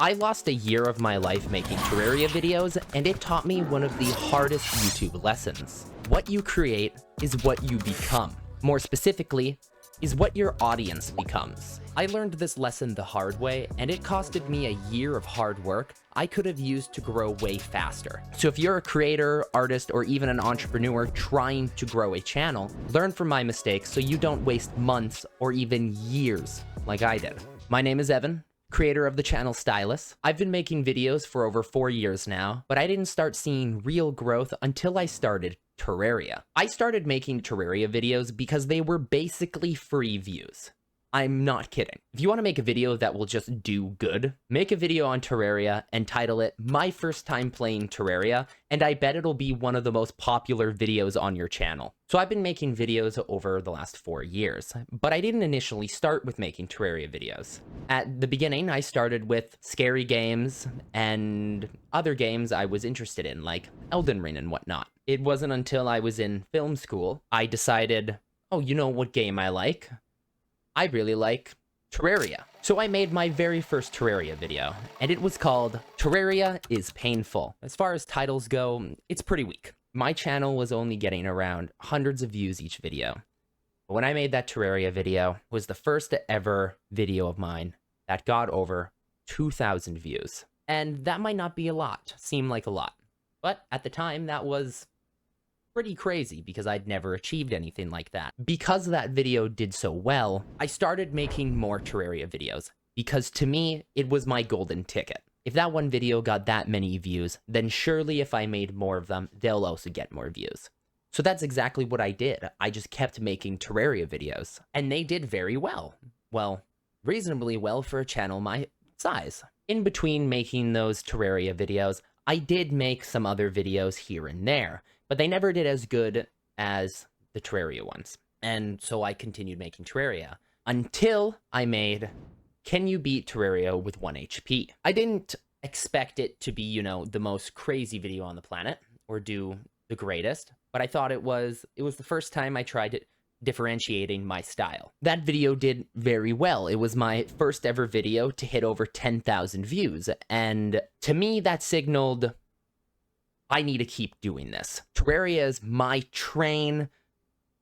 I lost a year of my life making Terraria videos, and it taught me one of the hardest YouTube lessons. What you create is what you become. More specifically, is what your audience becomes. I learned this lesson the hard way, and it costed me a year of hard work I could have used to grow way faster. So if you're a creator, artist, or even an entrepreneur trying to grow a channel, learn from my mistakes so you don't waste months or even years like I did. My name is Evan, creator of the channel Stylus. I've been making videos for over 4 years now, but I didn't start seeing real growth until I started Terraria. I started making Terraria videos because they were basically free views. I'm not kidding. If you want to make a video that will just do good, make a video on Terraria and title it My First Time Playing Terraria, and I bet it'll be one of the most popular videos on your channel. So I've been making videos over the last 4 years, but I didn't initially start with making Terraria videos. At the beginning, I started with scary games and other games I was interested in, like Elden Ring and whatnot. It wasn't until I was in film school, I decided, oh, you know what game I like? I really like Terraria. So I made my very first Terraria video, and it was called Terraria is Painful. As far as titles go, it's pretty weak. My channel was only getting around hundreds of views each video. But when I made that Terraria video, it was the first ever video of mine that got over 2,000 views. And that might not be a lot, seem like a lot. But at the time, that was pretty crazy because I'd never achieved anything like that. Because that video did so well, I started making more Terraria videos because to me, it was my golden ticket. If that one video got that many views, then surely if I made more of them, they'll also get more views. So that's exactly what I did. I just kept making Terraria videos, and they did very well. Well, reasonably well for a channel my size. In between making those Terraria videos, I did make some other videos here and there, but they never did as good as the Terraria ones. And so I continued making Terraria until I made Can You Beat Terraria with 1 HP? I didn't expect it to be, the most crazy video on the planet or do the greatest, but I thought it was the first time I tried differentiating my style. That video did very well. It was my first ever video to hit over 10,000 views, and to me that signaled I need to keep doing this. Terraria is my train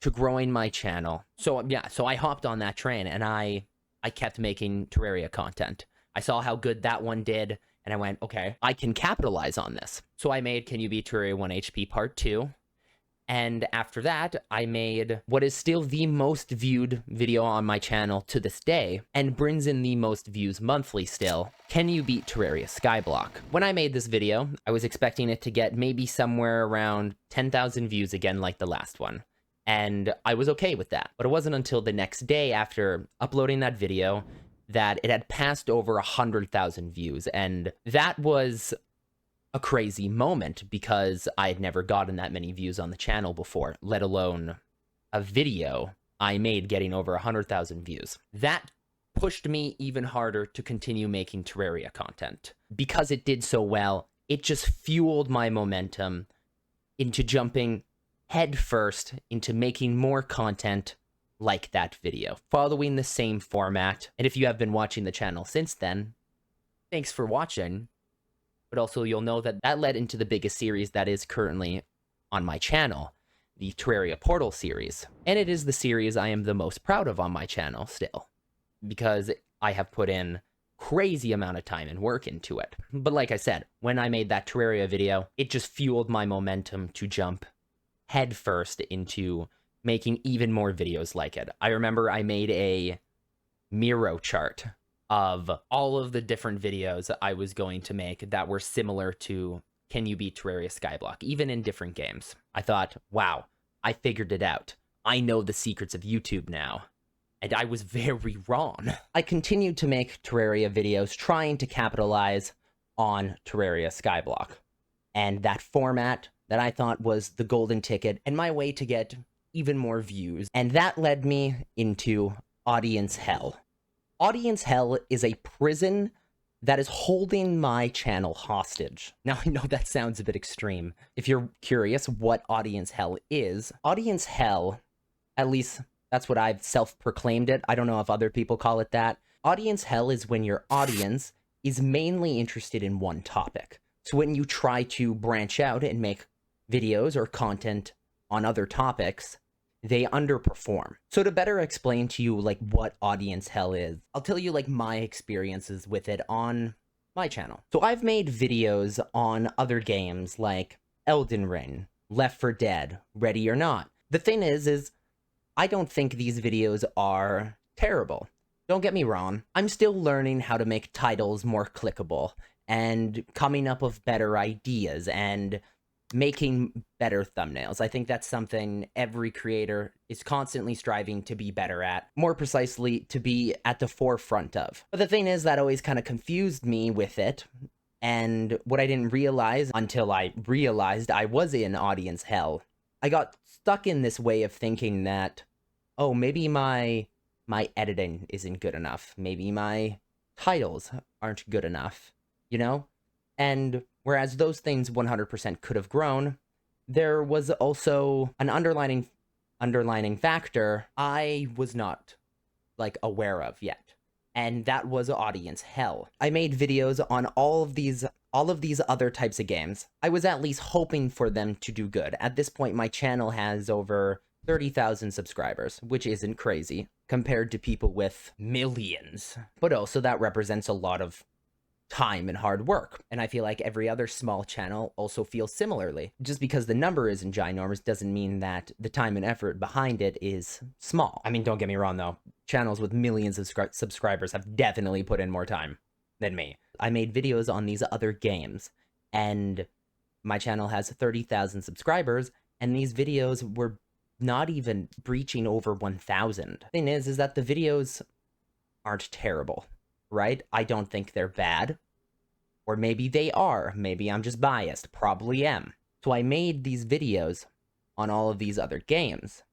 to growing my channel. So yeah, so I hopped on that train and I kept making Terraria content. I saw how good that one did and I went, okay, I can capitalize on this. So I made Can You Beat Terraria 1 HP Part 2. And after that, I made what is still the most viewed video on my channel to this day, and brings in the most views monthly still, Can You Beat Terraria Skyblock? When I made this video, I was expecting it to get maybe somewhere around 10,000 views again like the last one. And I was okay with that. But it wasn't until the next day after uploading that video that it had passed over 100,000 views. And that was a crazy moment because I had never gotten that many views on the channel before, let alone a video I made getting over 100,000 views. That pushed me even harder to continue making Terraria content. Because it did so well, it just fueled my momentum into jumping headfirst into making more content like that video, following the same format. And if you have been watching the channel since then, thanks for watching. But also you'll know that that led into the biggest series that is currently on my channel, the Terraria Portal series. And it is the series I am the most proud of on my channel still, because I have put in crazy amount of time and work into it. But like I said, when I made that Terraria video, it just fueled my momentum to jump headfirst into making even more videos like it. I remember I made a Miro chart of all of the different videos I was going to make that were similar to Can You Beat Terraria Skyblock, even in different games. I thought, wow, I figured it out. I know the secrets of YouTube now. And I was very wrong. I continued to make Terraria videos trying to capitalize on Terraria Skyblock. And that format that I thought was the golden ticket and my way to get even more views. And that led me into Audience Hell. Audience Hell is a prison that is holding my channel hostage. Now, I know that sounds a bit extreme. If you're curious what Audience Hell, at least that's what I've self-proclaimed it. I don't know if other people call it that. Audience Hell is when your audience is mainly interested in one topic. So when you try to branch out and make videos or content on other topics, they underperform. So to better explain to you like what audience hell is, I'll tell you like my experiences with it on my channel. So I've made videos on other games like Elden Ring, Left 4 Dead, Ready or Not. The thing is I don't think these videos are terrible. Don't get me wrong, I'm still learning how to make titles more clickable and coming up with better ideas and making better thumbnails. I think that's something every creator is constantly striving to be better at, more precisely to be at the forefront of. But the thing is that always kind of confused me with it, and what I didn't realize until I realized I was in audience hell, I got stuck in this way of thinking that, oh, maybe my editing isn't good enough. Maybe my titles aren't good enough, you know? And whereas those things 100% could have grown, there was also an underlining factor I was not, like, aware of yet. And that was audience hell. I made videos on all of these other types of games. I was at least hoping for them to do good. At this point, my channel has over 30,000 subscribers, which isn't crazy compared to people with millions. But also that represents a lot of time and hard work. And I feel like every other small channel also feels similarly. Just because the number isn't ginormous doesn't mean that the time and effort behind it is small. I mean, don't get me wrong though. Channels with millions of subscribers have definitely put in more time than me. I made videos on these other games, and my channel has 30,000 subscribers, and these videos were not even breaching over 1,000. Thing is that the videos aren't terrible, right? I don't think they're bad. Or maybe they are. Maybe I'm just biased. Probably am. So I made these videos on all of these other games,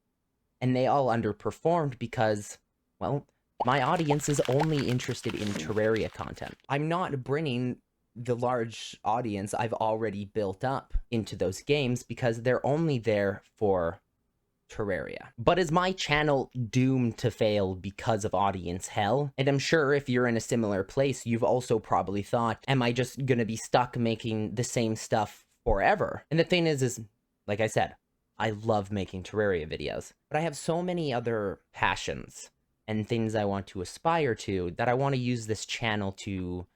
and they all underperformed because, well, my audience is only interested in Terraria content. I'm not bringing the large audience I've already built up into those games because they're only there for Terraria. But is my channel doomed to fail because of audience hell? And I'm sure if you're in a similar place, you've also probably thought, am I just gonna be stuck making the same stuff forever? And the thing is, like I said, I love making Terraria videos, but I have so many other passions and things I want to aspire to that I want to use this channel to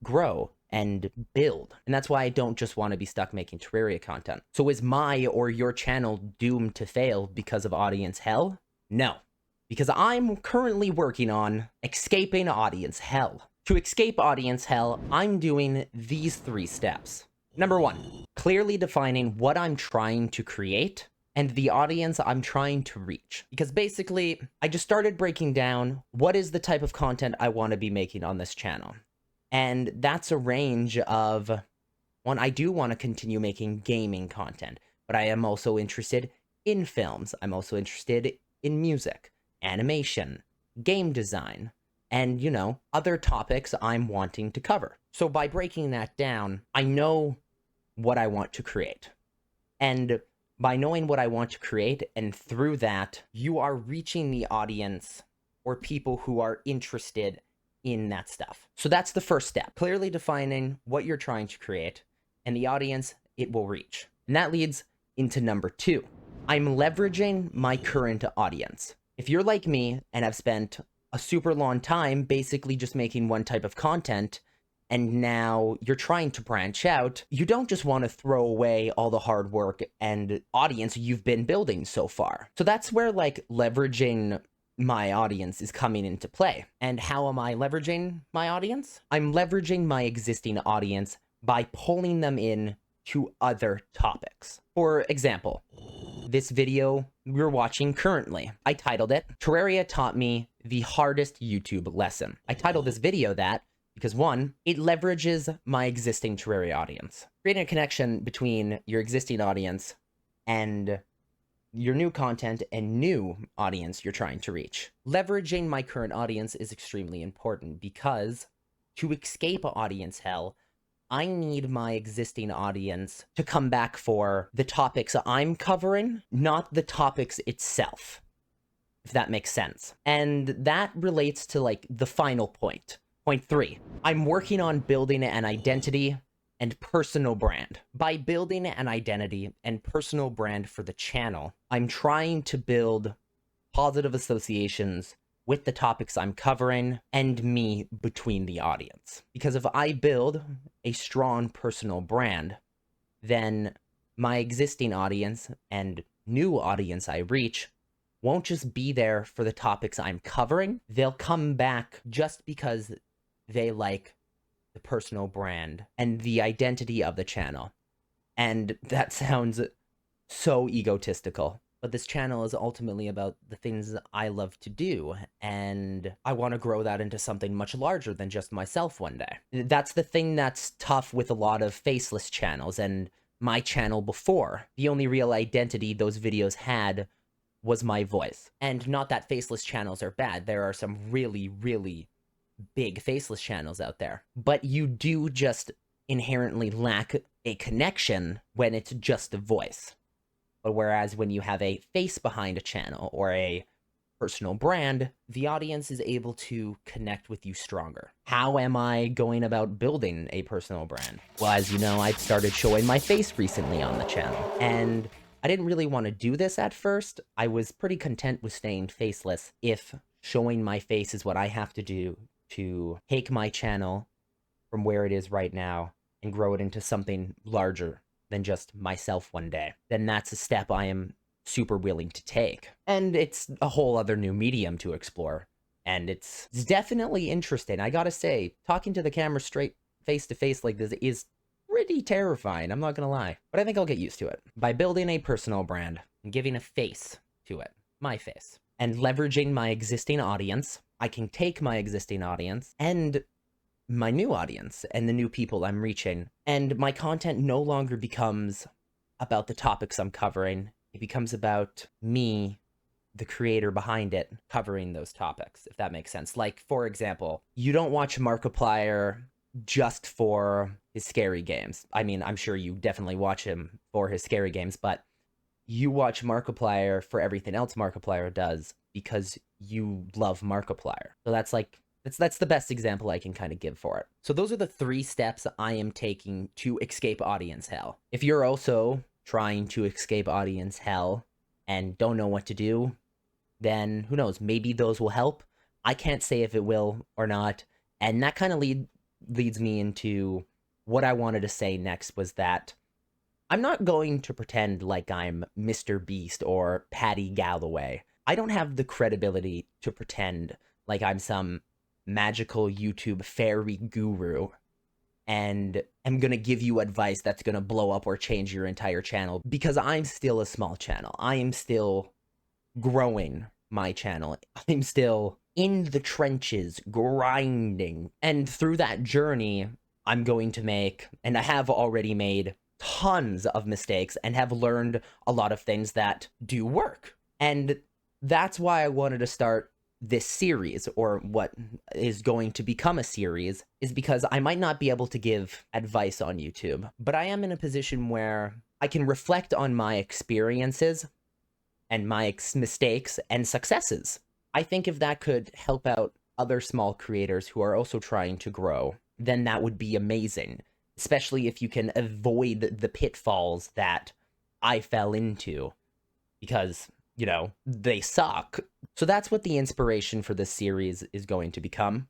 grow and build. And that's why I don't just want to be stuck making Terraria content. So is my or your channel doomed to fail because of audience hell? No, because I'm currently working on escaping audience hell. To escape audience hell, I'm doing these 3 steps. Number 1, clearly defining what I'm trying to create and the audience I'm trying to reach. Because basically, I just started breaking down what is the type of content I want to be making on this channel. And that's a range of, one, I do want to continue making gaming content, but I am also interested in films. I'm also interested in music, animation, game design, and, you know, other topics I'm wanting to cover. So by breaking that down, I know what I want to create. And by knowing what I want to create, and through that, you are reaching the audience or people who are interested in that stuff. So that's the first step, clearly defining what you're trying to create and the audience it will reach. And that leads into number 2. I'm leveraging my current audience. If you're like me and have spent a super long time basically just making one type of content, and now you're trying to branch out, you don't just want to throw away all the hard work and audience you've been building so far. So that's where like leveraging my audience is coming into play. And how am I leveraging my audience? I'm leveraging my existing audience by pulling them in to other topics. For example, this video we're watching currently, I titled it, Terraria Taught Me the Hardest YouTube Lesson. I titled this video that because 1, it leverages my existing Terraria audience. Creating a connection between your existing audience and your new content and new audience you're trying to reach. Leveraging my current audience is extremely important because to escape audience hell, I need my existing audience to come back for the topics I'm covering, not the topics itself, if that makes sense. And that relates to like the final point Point 3, I'm working on building an identity and personal brand. By building an identity and personal brand for the channel, I'm trying to build positive associations with the topics I'm covering and me between the audience. Because if I build a strong personal brand, then my existing audience and new audience I reach won't just be there for the topics I'm covering. They'll come back just because they like the personal brand and the identity of the channel. And that sounds so egotistical, but this channel is ultimately about the things I love to do, and I want to grow that into something much larger than just myself one day. That's the thing that's tough with a lot of faceless channels, and my channel before. The only real identity those videos had was my voice. And not that faceless channels are bad. There are some really, really big faceless channels out there. But you do just inherently lack a connection when it's just a voice. But whereas when you have a face behind a channel or a personal brand, the audience is able to connect with you stronger. How am I going about building a personal brand? Well, as you know, I've started showing my face recently on the channel, and I didn't really want to do this at first. I was pretty content with staying faceless if showing my face is what I have to do to take my channel from where it is right now and grow it into something larger than just myself one day. Then that's a step I am super willing to take. And it's a whole other new medium to explore. And it's definitely interesting. I gotta say, talking to the camera straight face to face like this is pretty terrifying, I'm not gonna lie. But I think I'll get used to it. By building a personal brand and giving a face to it, my face, and leveraging my existing audience, I can take my existing audience and my new audience and the new people I'm reaching, and my content no longer becomes about the topics I'm covering. It becomes about me, the creator behind it, covering those topics, if that makes sense. Like, for example, you don't watch Markiplier just for his scary games. I mean, I'm sure you definitely watch him for his scary games, but you watch Markiplier for everything else Markiplier does because you love Markiplier. So that's the best example I can kind of give for it. So those are the 3 steps I am taking to escape audience hell. If you're also trying to escape audience hell and don't know what to do, then who knows, maybe those will help. I can't say if it will or not. And that kind of leads me into what I wanted to say next, was that I'm not going to pretend like I'm Mr. Beast or Patty Galloway. I don't have the credibility to pretend like I'm some magical YouTube fairy guru and am gonna give you advice that's gonna blow up or change your entire channel, because I'm still a small channel. I am still growing my channel. I'm still in the trenches, grinding. And through that journey, I'm going to make, and I have already made, tons of mistakes and have learned a lot of things that do work. And that's why I wanted to start this series, or what is going to become a series, is because I might not be able to give advice on YouTube, but I am in a position where I can reflect on my experiences and my mistakes and successes. I think if that could help out other small creators who are also trying to grow, then that would be amazing, especially if you can avoid the pitfalls that I fell into, because, you know, they suck. So that's what the inspiration for this series is going to become.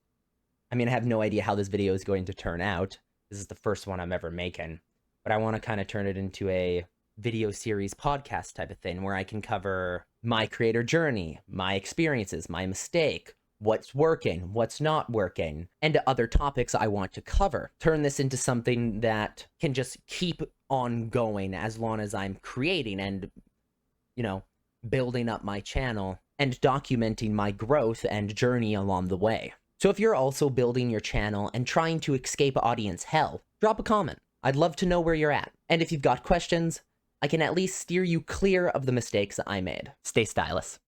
I mean, I have no idea how this video is going to turn out. This is the first one I'm ever making, but I want to kind of turn it into a video series podcast type of thing where I can cover my creator journey, my experiences, my mistake, what's working, what's not working, and other topics I want to cover. Turn this into something that can just keep on going as long as I'm creating and, you know, building up my channel and documenting my growth and journey along the way. So if you're also building your channel and trying to escape audience hell, drop a comment. I'd love to know where you're at. And if you've got questions, I can at least steer you clear of the mistakes I made. Stay stylish.